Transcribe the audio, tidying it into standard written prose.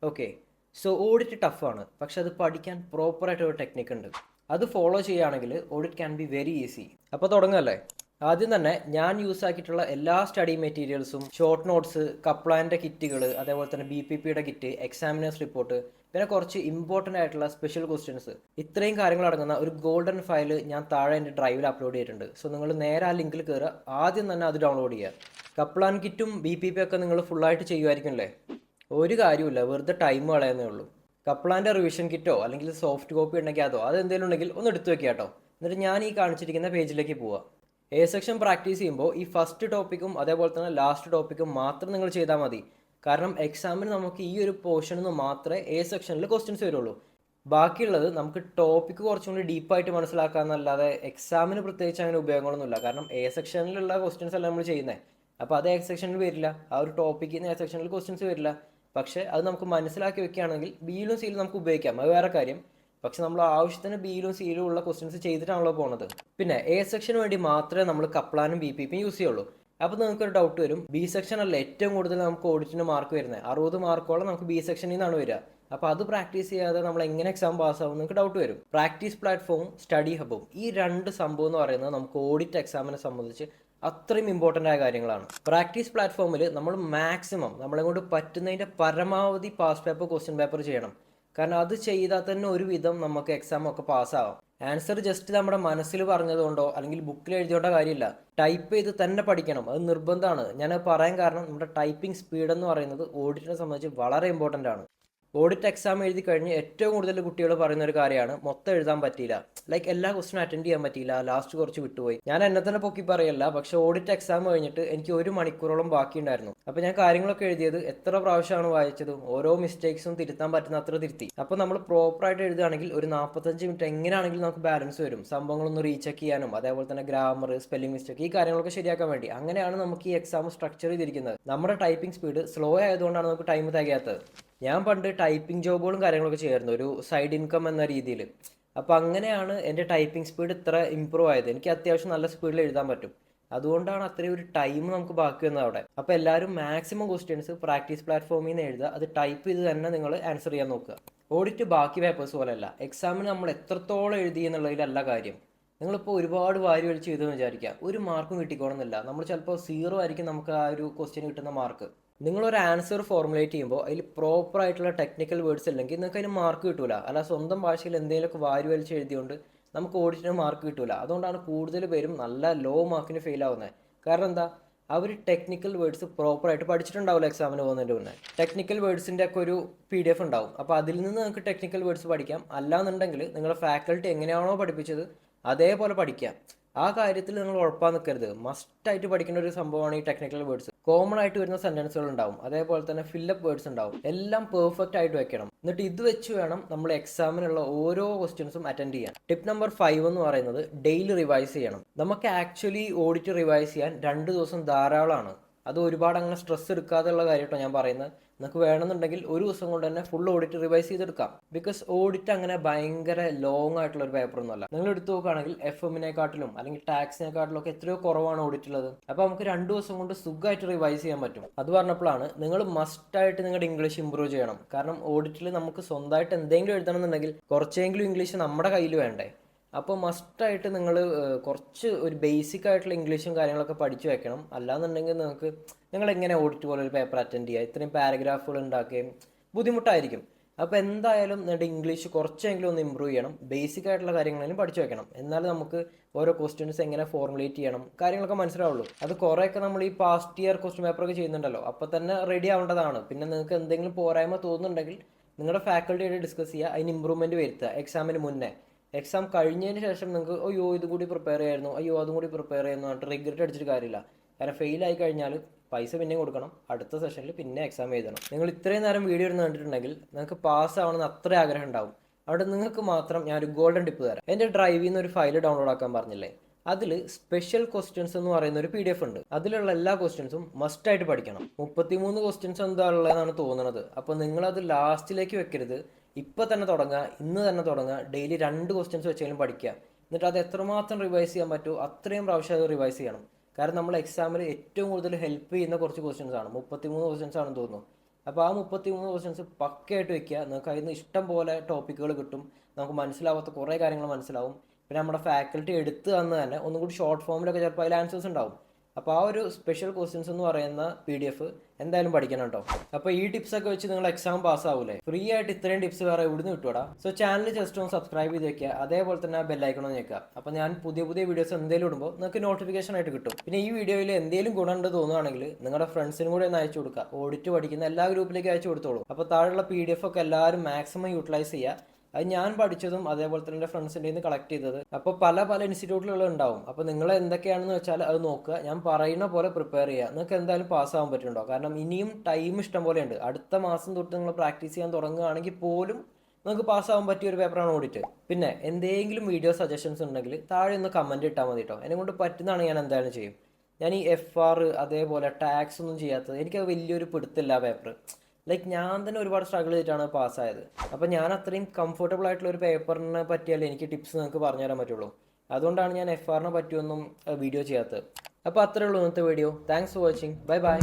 Okay. So audit ടഫാണ്, പക്ഷെ അത് പഠിക്കാൻ പ്രോപ്പറായിട്ടൊരു ടെക്നിക്ക് ഉണ്ട്. അത് ഫോളോ ചെയ്യുകയാണെങ്കിൽ audit can be very easy. അപ്പോൾ തുടങ്ങല്ലേ. ആദ്യം തന്നെ ഞാൻ യൂസ് ആക്കിയിട്ടുള്ള എല്ലാ സ്റ്റഡി മെറ്റീരിയൽസും, ഷോർട്ട് നോട്ട്സ്, കപ്ലാൻ്റെ കിറ്റുകൾ, അതേപോലെ തന്നെ BPPയുടെ കിറ്റ്, എക്സാമിനേഴ്സ് റിപ്പോർട്ട്, പിന്നെ കുറച്ച് ഇമ്പോർട്ടൻ്റ് ആയിട്ടുള്ള സ്പെഷ്യൽ ക്വസ്റ്റ്യൻസ്, ഇത്രയും കാര്യങ്ങൾ അടങ്ങുന്ന ഒരു ഗോൾഡൻ ഫയൽ ഞാൻ താഴെ എൻ്റെ ഡ്രൈവിൽ അപ്ലോഡ് ചെയ്തിട്ടുണ്ട്. സോ നിങ്ങൾ നേരെ ആ ലിങ്കിൽ കയറുക, ആദ്യം തന്നെ അത് ഡൗൺലോഡ് ചെയ്യുക. കപ്ലാൻ കിറ്റും BPP ഒക്കെ നിങ്ങൾ ഫുള്ളായിട്ട് ചെയ്യുമായിരിക്കും അല്ലേ? ഒരു കാര്യമില്ല, വെറുതെ ടൈം കളയുന്നേ ഉള്ളൂ. കപ്ലാൻ്റെ റിവിഷൻ കിറ്റോ അല്ലെങ്കിൽ സോഫ്റ്റ് കോപ്പി ഉണ്ടെങ്കിൽ അതോ അതെന്തെങ്കിലും ഉണ്ടെങ്കിൽ ഒന്ന് എടുത്തു വെക്കുക കേട്ടോ. എന്നിട്ട് ഞാൻ ഈ കാണിച്ചിരിക്കുന്ന പേജിലേക്ക് പോവാം. സെക്ഷൻ പ്രാക്ടീസ് ചെയ്യുമ്പോൾ ഈ ഫസ്റ്റ് ടോപ്പിക്കും അതേപോലെ തന്നെ ലാസ്റ്റ് ടോപ്പിക്കും മാത്രം നിങ്ങൾ ചെയ്താൽ മതി. കാരണം എക്സാമിന് നമുക്ക് ഈ ഒരു പോർഷനിൽ നിന്ന് മാത്രമേ സെക്ഷനിൽ ക്വസ്റ്റ്യൻസ് വരുള്ളൂ. ബാക്കിയുള്ളത് നമുക്ക് ടോപ്പിക്ക് കുറച്ചും കൂടി ഡീപ്പായിട്ട് മനസ്സിലാക്കാമെന്നല്ലാതെ എക്സാമിന് പ്രത്യേകിച്ച് അങ്ങനെ ഉപയോഗങ്ങളൊന്നുമില്ല. കാരണം സെക്ഷനിലുള്ള ക്വസ്റ്റ്യൻസ് അല്ല നമ്മൾ ചെയ്യുന്നത്. അപ്പോൾ അത് സെക്ഷനിൽ വരില്ല, ആ ഒരു ടോപ്പിക്കിൽ നിന്ന് സെക്ഷനിൽ ക്വസ്റ്റ്യൻസ് വരില്ല. പക്ഷേ അത് നമുക്ക് മനസ്സിലാക്കി വെക്കുകയാണെങ്കിൽ ബിയിലും സിയിലും നമുക്ക് ഉപയോഗിക്കാം, അത് വേറെ കാര്യം. പക്ഷെ നമ്മൾ ആവശ്യത്തിന് ബിയിലും സിയിലും ഉള്ള ക്വസ്റ്റ്യൻസ് ചെയ്തിട്ടാണല്ലോ പോകുന്നത്. പിന്നെ സെക്ഷന് വേണ്ടി മാത്രമേ നമ്മൾ കപ്ലാനും BPPയും യൂസ് ചെയ്യുള്ളൂ. അപ്പോൾ നിങ്ങൾക്കൊരു ഡൗട്ട് വരും, ബി സെക്ഷൻ അല്ല ഏറ്റവും കൂടുതൽ നമുക്ക് ഓഡിറ്റിന് മാർക്ക് വരുന്നത്, 60 മാർക്കോളം നമുക്ക് ബി സെക്ഷനിൽ നിന്നാണ് വരിക. അപ്പോൾ അത് പ്രാക്ടീസ് ചെയ്യാതെ നമ്മൾ എങ്ങനെ എക്സാം പാസ്സാവും നിങ്ങൾക്ക് ഡൗട്ട് വരും. പ്രാക്ടീസ് പ്ലാറ്റ്ഫോമും സ്റ്റഡി ഹബും, ഈ രണ്ട് സംഭവം എന്ന് പറയുന്നത് നമുക്ക് ഓഡിറ്റ് എക്സാമിനെ സംബന്ധിച്ച് അത്രയും ഇമ്പോർട്ടൻ്റ് ആയ കാര്യങ്ങളാണ്. പ്രാക്ടീസ് പ്ലാറ്റ്ഫോമിൽ നമ്മൾ മാക്സിമം നമ്മളെ കൊണ്ട് പറ്റുന്നതിൻ്റെ പരമാവധി പാസ് പേപ്പർ ക്വസ്റ്റ്യൻ പേപ്പർ ചെയ്യണം. കാരണം അത് ചെയ്താൽ തന്നെ ഒരുവിധം നമുക്ക് എക്സാം ഒക്കെ പാസ്സാവാം. ആൻസർ ജസ്റ്റ് നമ്മുടെ മനസ്സിൽ പറഞ്ഞതുകൊണ്ടോ അല്ലെങ്കിൽ ബുക്കിൽ എഴുതിയോണ്ടോ കാര്യമില്ല, ടൈപ്പ് ചെയ്ത് തന്നെ പഠിക്കണം, അത് നിർബന്ധമാണ്. ഞാനത് പറയാൻ കാരണം നമ്മുടെ ടൈപ്പിംഗ് സ്പീഡ് എന്ന് പറയുന്നത് ഓഡിറ്റിനെ സംബന്ധിച്ച് വളരെ ഇമ്പോർട്ടൻ്റ് ആണ്. ഓഡിറ്റ് എക്സാം എഴുതി കഴിഞ്ഞ് ഏറ്റവും കൂടുതൽ കുട്ടികൾ പറയുന്ന ഒരു കാര്യമാണ് മൊത്തം എഴുതാൻ പറ്റിയില്ല, ലൈക്ക് എല്ലാ ക്വസ്റ്റിനും അറ്റൻഡ് ചെയ്യാൻ പറ്റിയില്ല, ലാസ്റ്റ് കുറച്ച് വിട്ടുപോയി. ഞാൻ എന്നെ തന്നെ പൊക്കി പറയല്ല, പക്ഷെ ഓഡിറ്റ് എക്സാം കഴിഞ്ഞിട്ട് എനിക്ക് 1 മണിക്കൂറോളം ബാക്കിയുണ്ടായിരുന്നു. അപ്പോൾ ഞാൻ കാര്യങ്ങളൊക്കെ എഴുതിയത് എത്ര പ്രാവശ്യമാണ് വായിച്ചതും ഓരോ മിസ്റ്റേക്സും തിരുത്താൻ പറ്റുന്ന അത്ര തിരുത്തി. അപ്പോൾ നമ്മൾ പ്രോപ്പറായിട്ട് എഴുതുകയാണെങ്കിൽ ഒരു 45 മിനിറ്റ് എങ്ങനെയാണെങ്കിലും നമുക്ക് ബാലൻസ് വരും, സംഭവങ്ങളൊന്ന് റീചെക്ക് ചെയ്യാനും അതേപോലെ തന്നെ ഗ്രാമർ, സ്പെല്ലിംഗ് മിസ്റ്റേക്ക്, ഈ കാര്യങ്ങളൊക്കെ ശരിയാക്കാൻ വേണ്ടി. അങ്ങനെയാണ് നമുക്ക് ഈ എക്സാം സ്ട്രക്ചർ ചെയ്തിരിക്കുന്നത്. നമ്മുടെ ടൈപ്പിംഗ് സ്പീഡ് സ്ലോ ആയതുകൊണ്ടാണ് നമുക്ക് ടൈം തികയാത്തത്. ഞാൻ പണ്ട് ടൈപ്പിംഗ് ജോബുകളും കാര്യങ്ങളൊക്കെ ചെയ്യായിരുന്നു, ഒരു സൈഡ് ഇൻകം എന്ന രീതിയിൽ. അപ്പോൾ അങ്ങനെയാണ് എൻ്റെ ടൈപ്പിംഗ് സ്പീഡ് ഇത്ര ഇമ്പ്രൂവ് ആയത്. എനിക്ക് അത്യാവശ്യം നല്ല സ്പീഡിൽ എഴുതാൻ പറ്റും. അതുകൊണ്ടാണ് അത്രയും ഒരു ടൈം നമുക്ക് ബാക്കി വന്നത് അവിടെ. അപ്പോൾ എല്ലാവരും മാക്സിമം ക്വസ്റ്റ്യൻസ് പ്രാക്ടീസ് പ്ലാറ്റ്ഫോമിൽ നിന്ന് എഴുതുക, അത് ടൈപ്പ് ചെയ്ത് തന്നെ നിങ്ങൾ ആൻസർ ചെയ്യാൻ നോക്കുക. ഓഡിറ്റ് ബാക്കി പേപ്പേഴ്സ് പോലെയല്ല, എക്സാമിന് നമ്മൾ എത്രത്തോളം എഴുതി എന്നുള്ളതിലല്ല കാര്യം. നിങ്ങളിപ്പോൾ ഒരുപാട് വാരി വലിച്ച് ചെയ്തെന്ന് വിചാരിക്കുക, ഒരു മാർക്കും കിട്ടിക്കോണമെന്നില്ല. നമ്മൾ ചിലപ്പോൾ 0 ആയിരിക്കും നമുക്ക് ആ ഒരു ക്വസ്റ്റ്യൻ കിട്ടുന്ന മാർക്ക്. നിങ്ങളൊരു ആൻസർ ഫോർമുലേറ്റ് ചെയ്യുമ്പോൾ അതിൽ പ്രോപ്പർ ആയിട്ടുള്ള ടെക്നിക്കൽ വേർഡ്സ് അല്ലെങ്കിൽ നിങ്ങൾക്ക് അതിന് മാർക്ക് കിട്ടൂല. അല്ല സ്വന്തം ഭാഷയിൽ എന്തെങ്കിലുമൊക്കെ വാരി വലിച്ച് എഴുതിയോണ്ട് നമുക്ക് ഓഡിറ്റിന് മാർക്ക് കിട്ടൂല. അതുകൊണ്ടാണ് കൂടുതൽ പേരും നല്ല ലോ മാർക്കിന് ഫെയിൽ ആവുന്നത്. കാരണം എന്താ, അവർ ടെക്നിക്കൽ വേർഡ്സ് പ്രോപ്പറായിട്ട് പഠിച്ചിട്ടുണ്ടാവില്ല എക്സാമിന് പോകുന്നതിൻ്റെ മുന്നേ. ടെക്നിക്കൽ വേർഡ്സിൻ്റെ ഒക്കെ ഒരു PDF ഉണ്ടാവും, അപ്പോൾ അതിൽ നിന്ന് നിങ്ങൾക്ക് ടെക്നിക്കൽ വേർഡ്സ് പഠിക്കാം. അല്ലാന്നുണ്ടെങ്കിൽ നിങ്ങളുടെ ഫാക്കൽറ്റി എങ്ങനെയാണോ പഠിപ്പിച്ചത് അതേപോലെ പഠിക്കാം. ആ കാര്യത്തിൽ നിങ്ങൾ ഉറപ്പാൻ നിൽക്കരുത്. മസ്റ്റായിട്ട് പഠിക്കേണ്ട ഒരു സംഭവമാണ് ഈ ടെക്നിക്കൽ വേർഡ്സ്. കോമൺ ആയിട്ട് വരുന്ന സെന്റൻസുകൾ ഉണ്ടാവും, അതേപോലെ തന്നെ ഫില്ലപ്പ് വേർഡ്സ് ഉണ്ടാവും. എല്ലാം പെർഫെക്റ്റ് ആയിട്ട് വെക്കണം. എന്നിട്ട് ഇത് വെച്ച് വേണം നമ്മൾ എക്സാമിനുള്ള ഓരോ ക്വസ്റ്റ്യൻസും അറ്റൻഡ് ചെയ്യാൻ. ടിപ്പ് നമ്പർ 5 എന്ന് പറയുന്നത് ഡെയിലി റിവൈസ് ചെയ്യണം. നമുക്ക് ആക്ച്വലി ഓഡിറ്റ് റിവൈസ് ചെയ്യാൻ 2 ദിവസം ധാരാളമാണ്. അത് ഒരുപാട് അങ്ങനെ സ്ട്രെസ് എടുക്കാതെയുള്ള കാര്യമായിട്ടോ ഞാൻ പറയുന്നത്. നിങ്ങൾക്ക് വേണമെന്നുണ്ടെങ്കിൽ ഒരു ദിവസം കൊണ്ട് തന്നെ ഫുൾ ഓഡിറ്റ് റിവൈസ് ചെയ്തെടുക്കാം. ബിക്കോസ് ഓഡിറ്റ് അങ്ങനെ ഭയങ്കര ലോങ് ആയിട്ടുള്ള ഒരു പേപ്പർ ഒന്നുമല്ല. നിങ്ങൾ എടുത്തു നോക്കുകയാണെങ്കിൽ FM-നെക്കാട്ടിലും അല്ലെങ്കിൽ ടാക്സിനെക്കാട്ടിലും ഒക്കെ എത്രയോ കുറവാണ് ഓഡിറ്റ് ഉള്ളത്. അപ്പോൾ നമുക്ക് 2 ദിവസം കൊണ്ട് സുഖമായിട്ട് റിവൈസ് ചെയ്യാൻ പറ്റും. അത് പറഞ്ഞപ്പോഴാണ് നിങ്ങൾ മസ്റ്റായിട്ട് നിങ്ങളുടെ ഇംഗ്ലീഷ് ഇമ്പ്രൂവ് ചെയ്യണം. കാരണം ഓഡിറ്റിൽ നമുക്ക് സ്വന്തമായിട്ട് എന്തെങ്കിലും എഴുതണമെന്നുണ്ടെങ്കിൽ കുറച്ചെങ്കിലും ഇംഗ്ലീഷ് നമ്മുടെ കയ്യിൽ വേണ്ടേ. അപ്പോൾ മസ്റ്റായിട്ട് നിങ്ങൾ കുറച്ച് ഒരു ബേസിക് ആയിട്ടുള്ള ഇംഗ്ലീഷും കാര്യങ്ങളൊക്കെ പഠിച്ചു വെക്കണം. അല്ലാന്നുണ്ടെങ്കിൽ നിങ്ങൾ എങ്ങനെ ഓഡിറ്റ് പോലെ ഒരു പേപ്പർ അറ്റൻഡ് ചെയ്യുക, ഇത്രയും പാരഗ്രാഫുകൾ ഉണ്ടാക്കുകയും ബുദ്ധിമുട്ടായിരിക്കും. അപ്പോൾ എന്തായാലും നിങ്ങളുടെ ഇംഗ്ലീഷ് കുറച്ചെങ്കിലും ഒന്ന് ഇമ്പ്രൂവ് ചെയ്യണം. ബേസിക് ആയിട്ടുള്ള കാര്യങ്ങളെങ്കിലും പഠിച്ചു വെക്കണം. എന്നാലും നമുക്ക് ഓരോ ക്വസ്റ്റ്യൻസ് എങ്ങനെ ഫോർമുലേറ്റ് ചെയ്യണം കാര്യങ്ങളൊക്കെ മനസ്സിലാവുള്ളൂ. അത് കുറേയൊക്കെ നമ്മൾ ഈ പാസ്റ്റ് ഇയർ ക്വസ്റ്റ്യൻ പേപ്പറൊക്കെ ചെയ്യുന്നുണ്ടല്ലോ, അപ്പോൾ തന്നെ റെഡി ആവേണ്ടതാണ്. പിന്നെ നിങ്ങൾക്ക് എന്തെങ്കിലും പോരായ്മ തോന്നുന്നുണ്ടെങ്കിൽ നിങ്ങളുടെ ഫാക്കൽറ്റിയായിട്ട് ഡിസ്കസ് ചെയ്യുക, അതിന് ഇമ്പ്രൂവ്മെൻറ്റ് വരുത്തുക. എക്സാമിന് മുന്നേ, എക്സാം കഴിഞ്ഞതിന് ശേഷം നിങ്ങൾക്ക് അയ്യോ ഇതും കൂടി പ്രിപ്പയർ ചെയ്യായിരുന്നു, അയ്യോ അതും കൂടി പ്രിപ്പയർ ചെയ്യുന്നു പറഞ്ഞിട്ട് റിഗ്രറ്റ് അടിച്ചിട്ട് കാര്യമില്ല. കാരണം ഫെയിൽ ആയി കഴിഞ്ഞാൽ പൈസ പിന്നെയും കൊടുക്കണം, അടുത്ത സെഷനിൽ പിന്നെ എക്സാം എഴുതണം. നിങ്ങൾ ഇത്രയും നേരം വീഡിയോ ഇരുന്ന് കണ്ടിട്ടുണ്ടെങ്കിൽ നിങ്ങൾക്ക് പാസ് ആവണമെന്ന് അത്ര ആഗ്രഹം ഉണ്ടാവും. അവിടെ നിങ്ങൾക്ക് മാത്രം ഞാനൊരു ഗോൾഡൻ ടിപ്പ് തരാം. എൻ്റെ ഡ്രൈവിൽ നിന്ന് ഒരു ഫയൽ ഡൗൺലോഡ് ആക്കാൻ പറഞ്ഞില്ലേ, അതിൽ സ്പെഷ്യൽ ക്വസ്റ്റ്യൻസ് എന്ന് പറയുന്ന ഒരു PDF ഉണ്ട്. അതിലുള്ള എല്ലാ ക്വസ്റ്റ്യൻസും മസ്റ്റായിട്ട് പഠിക്കണം. 33 ക്വസ്റ്റ്യൻസ് എന്താ ഉള്ളതെന്നാണ് തോന്നുന്നത്. അപ്പോൾ നിങ്ങളത് ലാസ്റ്റിലേക്ക് വെക്കരുത്, ഇപ്പം തന്നെ തുടങ്ങുക, ഇന്ന് തന്നെ തുടങ്ങുക. ഡെയിലി 2 ക്വസ്റ്റ്യൻസ് വെച്ചാലും പഠിക്കുക. എന്നിട്ട് അത് എത്രമാത്രം റിവൈസ് ചെയ്യാൻ പറ്റുമോ അത്രയും പ്രാവശ്യം അത് റിവൈസ് ചെയ്യണം. കാരണം നമ്മൾ എക്സാമിൽ ഏറ്റവും കൂടുതൽ ഹെൽപ്പ് ചെയ്യുന്ന കുറച്ച് ക്വസ്റ്റ്യൻസ് ആണ്, 33 ക്വസ്റ്റ്യൻസ് ആണെന്ന് തോന്നുന്നു. അപ്പോൾ ആ 33 ക്വസ്റ്റ്യൻസ് പക്കയായിട്ട് വെക്കുക. നിങ്ങൾക്ക് അതിൽ നിന്ന് ഇഷ്ടം പോലെ ടോപ്പിക്കുകൾ കിട്ടും. നമുക്ക് മനസ്സിലാവാത്ത കുറേ കാര്യങ്ങൾ മനസ്സിലാവും. പിന്നെ നമ്മുടെ ഫാക്കൽറ്റി എടുത്ത് തന്ന് തന്നെ ഒന്നും കൂടി ഷോർട്ട് ഫോമിലൊക്കെ ചിലപ്പോൾ അതിൽ ആൻസേഴ്സ് ഉണ്ടാവും. അപ്പോൾ ആ ഒരു സ്പെഷ്യൽ ക്വസ്റ്റ്യൻസ് എന്ന് പറയുന്ന PDF എന്തായാലും പഠിക്കണം കേട്ടോ. അപ്പോൾ ഈ ടിപ്സ് ഒക്കെ വെച്ച് നിങ്ങൾ എക്സാം പാസ്സാവൂലേ? ഫ്രീ ആയിട്ട് ഇത്രയും ടിപ്സ് വേറെ എവിടുന്ന് കിട്ടുവാടാ? സോ ചാനൽ ജസ്റ്റ് ഒന്ന് സബ്സ്ക്രൈബ് ചെയ്ത് വെക്കുക. അതേപോലെ തന്നെ ആ ബെല്ലൈക്കണം ഒന്ന് ഞെക്കുക. അപ്പോൾ ഞാൻ പുതിയ പുതിയ വീഡിയോസ് എന്തെങ്കിലും ഇടുമ്പോൾ നിങ്ങൾക്ക് നോട്ടിഫിക്കേഷൻ ആയിട്ട് കിട്ടും. പിന്നെ ഈ വീഡിയോയിൽ എന്തെങ്കിലും ഗുണമുണ്ട് തോന്നുകയാണെങ്കിൽ നിങ്ങളുടെ ഫ്രണ്ട്സിനും കൂടി ഒന്ന് അയച്ചു കൊടുക്കുക. ഓഡിറ്റ് പഠിക്കുന്ന എല്ലാ ഗ്രൂപ്പിലേക്ക് അയച്ചു കൊടുത്തോളൂ. അപ്പോൾ താഴെയുള്ള PDF ഒക്കെ എല്ലാവരും മാക്സിമം യൂട്ടിലൈസ് ചെയ്യുക. അത് ഞാൻ പഠിച്ചതും അതേപോലെ തന്നെ എൻ്റെ ഫ്രണ്ട്സിൻ്റെ നിന്ന് കളക്ട് ചെയ്തത്. അപ്പോൾ പല ഇൻസ്റ്റിറ്റ്യൂട്ടിലുള്ള ഉണ്ടാവും. അപ്പോൾ നിങ്ങൾ എന്തൊക്കെയാണെന്ന് വെച്ചാൽ അത് നോക്കുക. ഞാൻ പറയുന്ന പോലെ പ്രിപ്പയർ ചെയ്യുക. നിങ്ങൾക്ക് എന്തായാലും പാസ്സാവാൻ പറ്റുന്നുണ്ടോ? കാരണം ഇനിയും ടൈം ഇഷ്ടം പോലെ ഉണ്ട്. അടുത്ത മാസം തൊട്ട് നിങ്ങൾ പ്രാക്ടീസ് ചെയ്യാൻ തുടങ്ങുകയാണെങ്കിൽ പോലും നിങ്ങൾക്ക് പാസ്സാവാൻ പറ്റിയ ഒരു പേപ്പറാണ് ഓഡിറ്റ്. പിന്നെ എന്തെങ്കിലും വീഡിയോ സജഷൻസ് ഉണ്ടെങ്കിൽ താഴെ ഒന്ന് കമൻറ്റ് ഇട്ടാൽ മതി കേട്ടോ. എന്നെ കൊണ്ട് പറ്റുന്നതാണ് ഞാൻ എന്തായാലും ചെയ്യും. ഞാൻ ഈ FR അതേപോലെ ടാക്സ് ഒന്നും ചെയ്യാത്തത് എനിക്കത് വലിയൊരു പിടുത്തില്ല പേപ്പർ. ലൈക്ക് ഞാൻ തന്നെ ഒരുപാട് സ്ട്രഗിൾ ചെയ്തിട്ടാണ് പാസ്സായത്. അപ്പോൾ ഞാൻ അത്രയും കംഫർട്ടബിൾ ആയിട്ടുള്ള ഒരു പേപ്പറിനെ പറ്റിയാലേ എനിക്ക് ടിപ്സ് നിങ്ങൾക്ക് പറഞ്ഞു തരാൻ പറ്റുള്ളൂ. അതുകൊണ്ടാണ് ഞാൻ FRനെ പറ്റിയൊന്നും വീഡിയോ ചെയ്യാത്തത്. അപ്പോൾ അത്രേ ഉള്ളൂ ഇന്നത്തെ video. Thanks for watching. Bye bye.